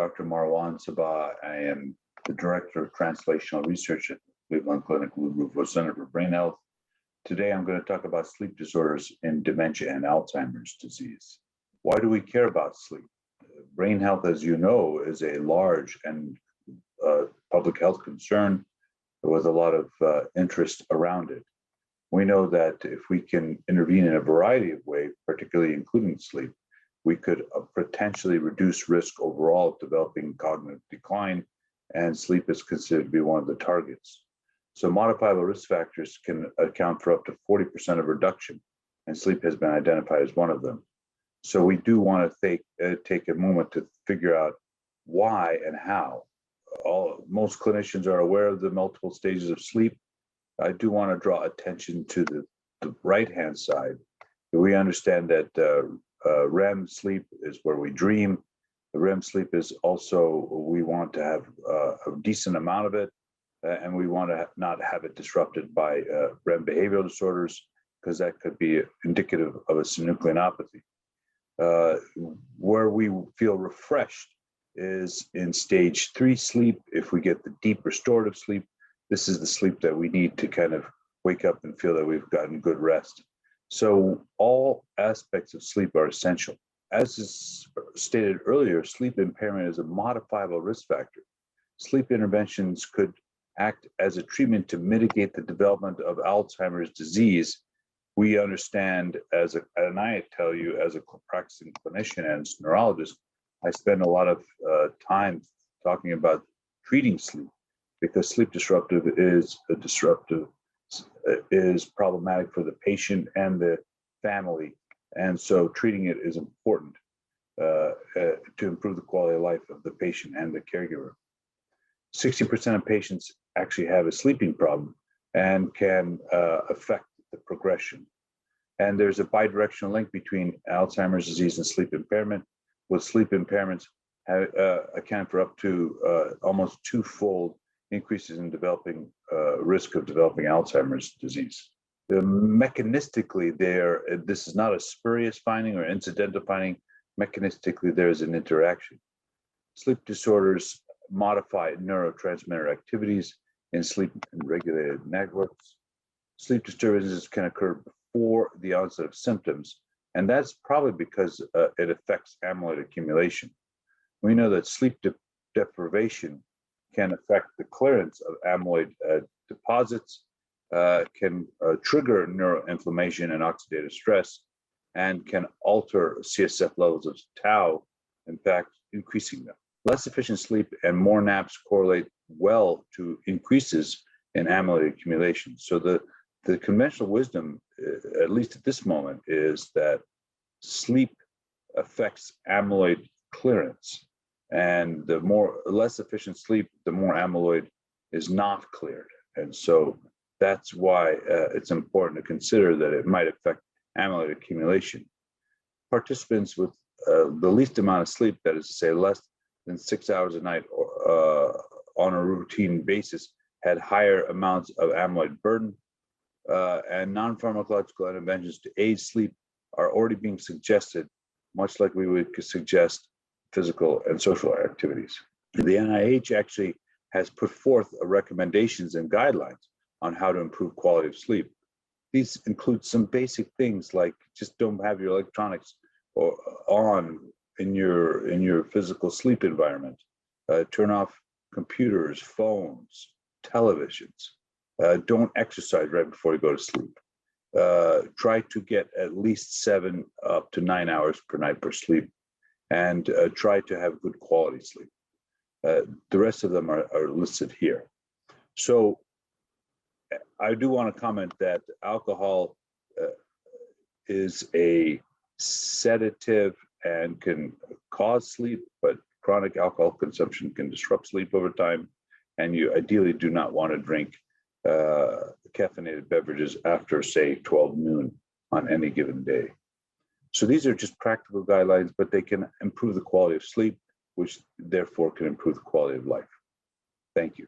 Dr. Marwan Sabbagh. I am the Director of Translational Research at Cleveland Clinic Blue Roof Center for Brain Health. Today, I'm going to talk about sleep disorders in dementia and Alzheimer's disease. Why do we care about sleep? Brain health, as you know, is a large and public health concern with a lot of interest around it. We know that if we can intervene in a variety of ways, particularly including sleep, we could potentially reduce risk overall of developing cognitive decline, and sleep is considered to be one of the targets. So modifiable risk factors can account for up to 40% of reduction, and sleep has been identified as one of them. So we do want to take a moment to figure out why and how. Most clinicians are aware of the multiple stages of sleep. I do want to draw attention to the right-hand side. We understand that REM sleep is where we dream. The REM sleep is also, we want to have a decent amount of it, and we want to not have it disrupted by REM behavioral disorders, because that could be indicative of a synucleinopathy. Where we feel refreshed is in stage 3 sleep. If we get the deep restorative sleep, this is the sleep that we need to kind of wake up and feel that we've gotten good rest. So all aspects of sleep are essential. As is stated earlier, sleep impairment is a modifiable risk factor. Sleep interventions could act as a treatment to mitigate the development of Alzheimer's disease. We understand, and I tell you, as a practicing clinician and neurologist, I spend a lot of time talking about treating sleep, because sleep disruptive is problematic for the patient and the family. And so treating it is important to improve the quality of life of the patient and the caregiver. 60% of patients actually have a sleeping problem and can affect the progression. And there's a bidirectional link between Alzheimer's disease and sleep impairment, with sleep impairments account for up to almost twofold increases in developing risk of developing Alzheimer's disease. Mechanistically, this is not a spurious finding or incidental finding. Mechanistically, there is an interaction. Sleep disorders modify neurotransmitter activities in sleep-regulated networks. Sleep disturbances can occur before the onset of symptoms, and that's probably because it affects amyloid accumulation. We know that sleep deprivation can affect the clearance of amyloid deposits, can trigger neuroinflammation and oxidative stress, and can alter CSF levels of tau, in fact, increasing them. Less efficient sleep and more naps correlate well to increases in amyloid accumulation. So the conventional wisdom, at least at this moment, is that sleep affects amyloid clearance. And the less efficient sleep, the more amyloid is not cleared. And so that's why it's important to consider that it might affect amyloid accumulation. Participants with the least amount of sleep, that is to say less than 6 hours a night on a routine basis, had higher amounts of amyloid burden. And non-pharmacological interventions to aid sleep are already being suggested, much like we would suggest physical and social activities. The NIH actually has put forth recommendations and guidelines on how to improve quality of sleep. These include some basic things like just don't have your electronics on in your physical sleep environment. Turn off computers, phones, televisions. Don't exercise right before you go to sleep. Try to get at least 7 up to 9 hours per night for sleep, and try to have good quality sleep. The rest of them are listed here. So I do want to comment that alcohol is a sedative and can cause sleep, but chronic alcohol consumption can disrupt sleep over time, and you ideally do not want to drink caffeinated beverages after, say, 12 noon on any given day. So these are just practical guidelines, but they can improve the quality of sleep, which therefore can improve the quality of life. Thank you.